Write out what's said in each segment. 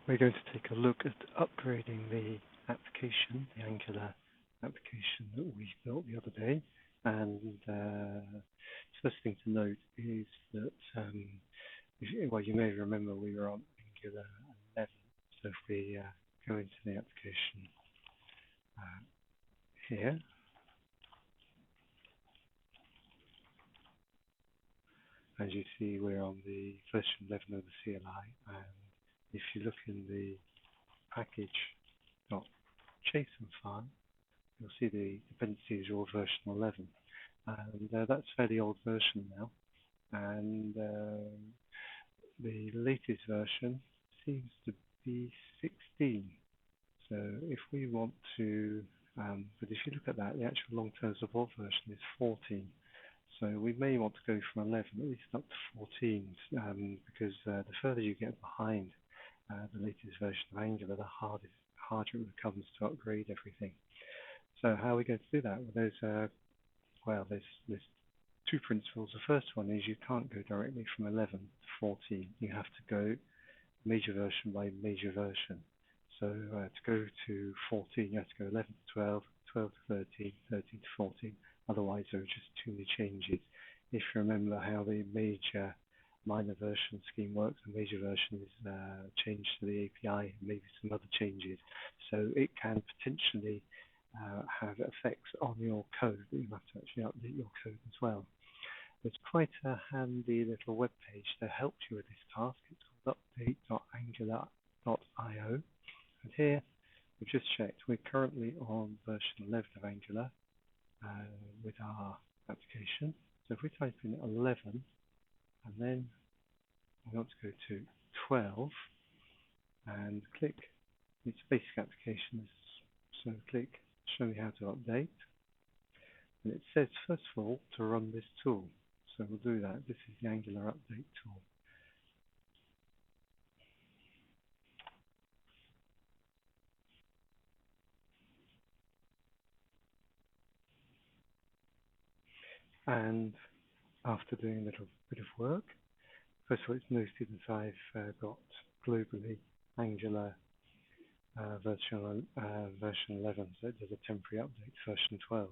We're going to take a look at upgrading the application, the Angular application that we built the other day. And the first thing to note is that, well, you may remember we were on Angular 11. So if we go into the application here, as you see, we're on the version 11 of the CLI. And if you look in the package.json file, you'll see the dependencies are all version 11. And that's a fairly old version now. And the latest version seems to be 16. So if we want to, but if you look at that, the actual long-term support version is 14. So we may want to go from 11 at least up to 14, because the further you get behind the latest version of Angular, the harder it becomes to upgrade everything. So how are we going to do that? Well, there's two principles. The first one is you can't go directly from 11 to 14. You have to go major version by major version. So to go to 14, you have to go 11 to 12, 12 to 13, 13 to 14. Otherwise, there are just too many changes. If you remember how the major minor version scheme works, the major version is changed to the API and maybe some other changes. So it can potentially have effects on your code, that you have to actually update your code as well. There's quite a handy little web page that helps you with this task. It's called update.angular.io. And here, we've just checked, we're currently on version 11 of Angular with our application. So if we type in 11, and then we want to go to 12, and click its basic applications. So click Show me how to update. And it says, first of all, to run this tool. So we'll do that. This is the Angular update tool. And after doing a little bit of work, first of all, it's noted that I've got globally Angular version 11, so it does a temporary update to version 12.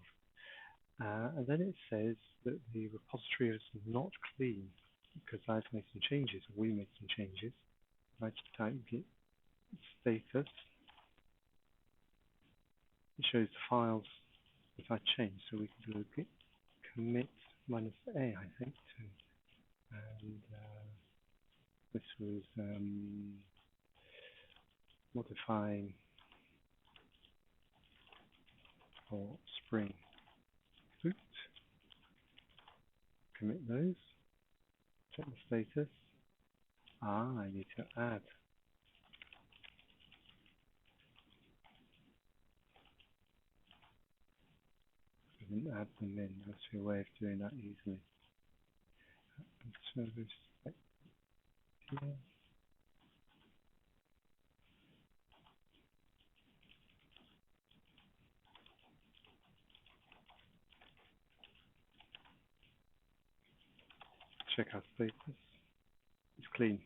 And then it says that the repository is not clean because I've made some changes, or we made some changes. If I type git status, it shows the files that I changed. So we can do git commit -a, I think, too. And this was modifying for Spring Boot. Commit those. Check the status. I need to add. I didn't add them in. That's a way of doing that easily. Service here. Check our status. It's clean.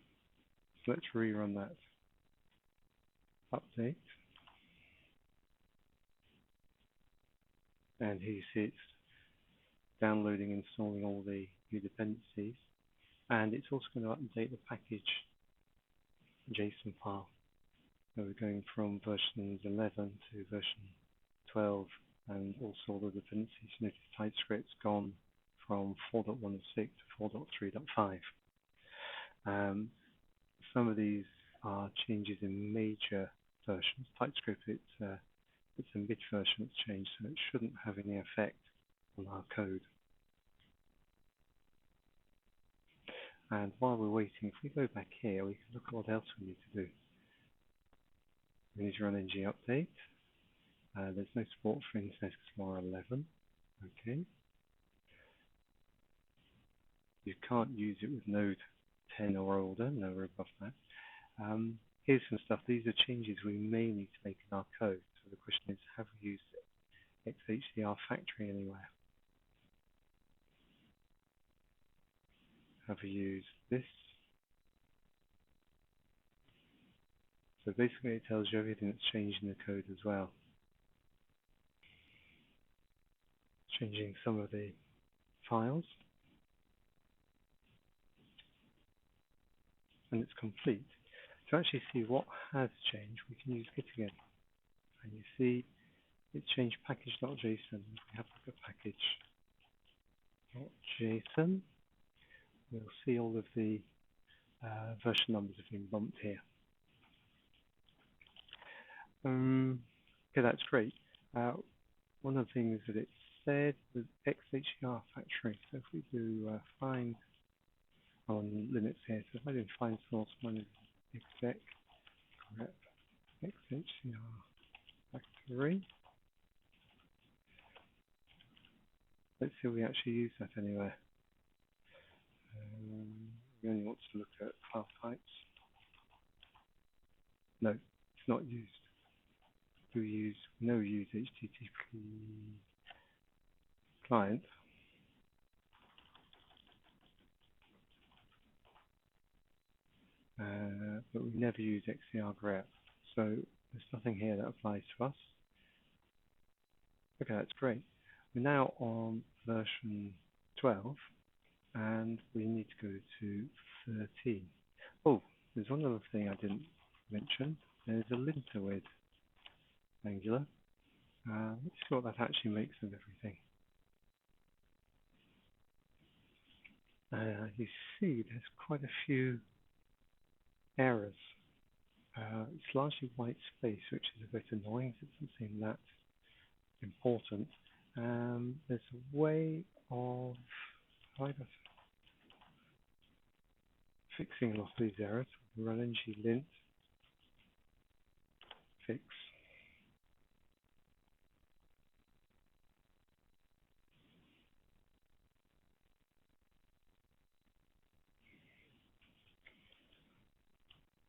So let's rerun that update. And here you see it's downloading and installing all the new dependencies. And it's also going to update the package JSON file. So we're going from version 11 to version 12, and also all the dependencies. Notice TypeScript's gone from 4.1.6 to 4.3.5. Some of these are changes in major versions. TypeScript, it's a mid version that's changed, so it shouldn't have any effect on our code. And while we're waiting, if we go back here, we can look at what else we need to do. We need to run ng update. There's no support for Internet Explorer 11. Okay. You can't use it with Node 10 or older, no, we're above that. Here's some stuff. These are changes we may need to make in our code. So the question is, have we used XHDR factory anywhere? Have we used this? So basically it tells you everything that's changed in the code as well. Changing some of the files. And it's complete. To actually see what has changed, we can use git again. And you see it changed package.json. We have like a package.json. We'll see all of the version numbers have been bumped here. Okay, that's great. One of the things that it said was XHR factory. So if we do find on Linux here, so if I do find source minus exec grep XHR factory. Let's see if we actually use that anywhere. We only want to look at file types. No, it's not used. We use HTTP client. But we never use XCR grep. So there's nothing here that applies to us. Okay, that's great. We're now on version 12 and we need to go to 13. Oh, there's one other thing I didn't mention. There's a linter with Angular. Let's see what that actually makes of everything. You see there's quite a few errors. It's largely white space, which is a bit annoying. It doesn't seem that important. There's a way of fixing a lot of these errors. Run ng-lint fix.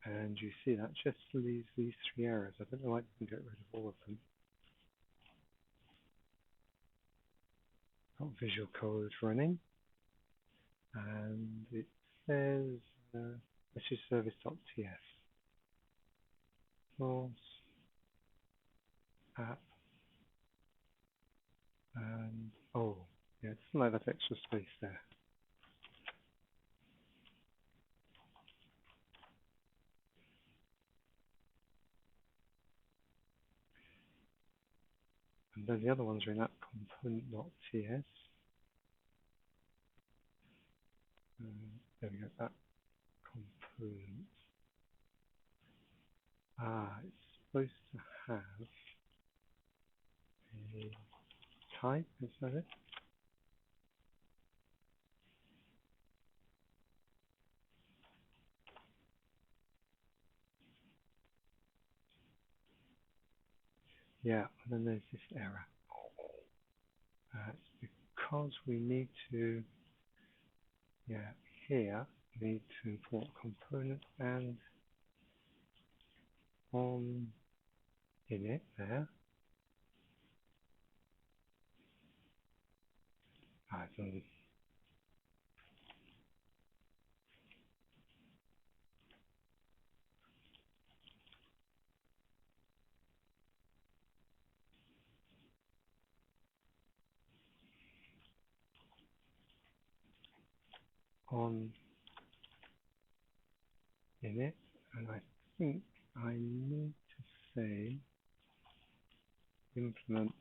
And you see that just leaves these 3 errors. I don't know why you can get rid of all of them. Got Visual Code running. And it says message service.ts. Source app. And oh, yeah, it doesn't like that extra space there. And then the other ones are in app component.ts. There we go, app component. It's supposed to have a type, is that it? Yeah, and then there's this error. It's because we need to, here we need to import component and on init there. It's on init, and I think I need to say implements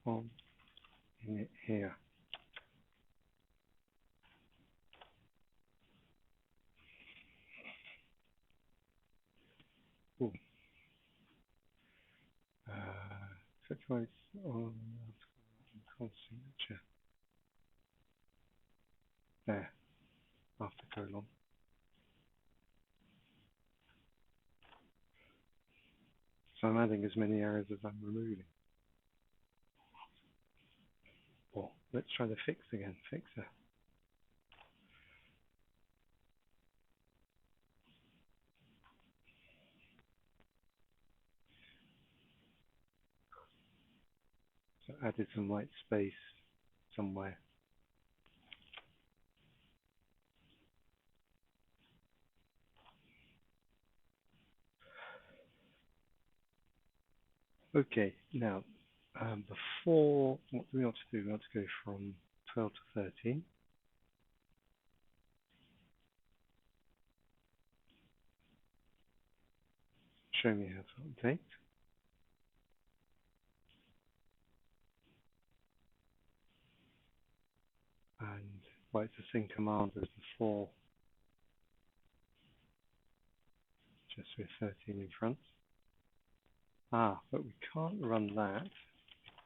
on init here. Ooh. Sacrifice on signature. There, after colon. So I'm adding as many errors as I'm removing. Well, let's try the fix again. Fixer. So added some white space somewhere. Okay, now before, what do we want to do? We want to go from 12 to 13. Show me how to update. And well, it's the same command as before, just with 13 in front. But we can't run that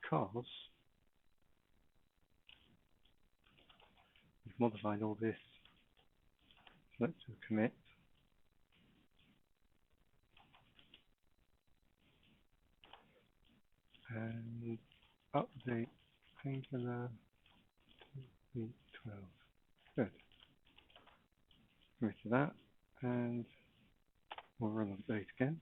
because we've modified all this. So let's do commit. And update Angular 12. Good. Commit to that. And we'll run update again.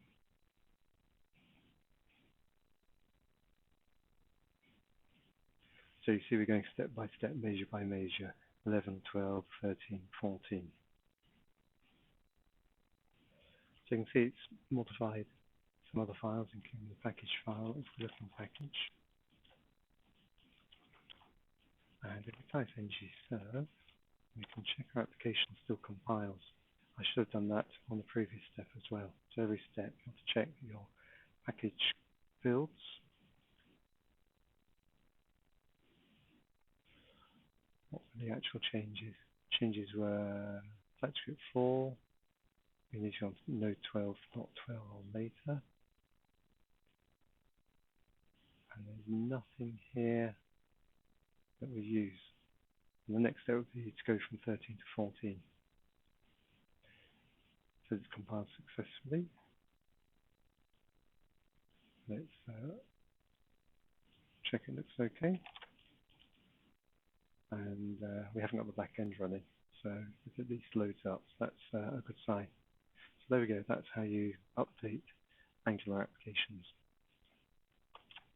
So you see we're going step by step, measure by measure, 11, 12, 13, 14. So you can see it's modified some other files, including the package file. If we look in package, and if we type ngserve, we can check our application still compiles. I should have done that on the previous step as well. So every step you have to check that your package builds. What were the actual changes? Changes were TypeScript 4. We need to go on to Node 12, not 12 or later. And there's nothing here that we use. And the next step would be to go from 13 to 14. So it's compiled successfully. Let's check it looks okay. And we haven't got the back end running, so it at least loads up. So that's a good sign. So there we go. That's how you update Angular applications.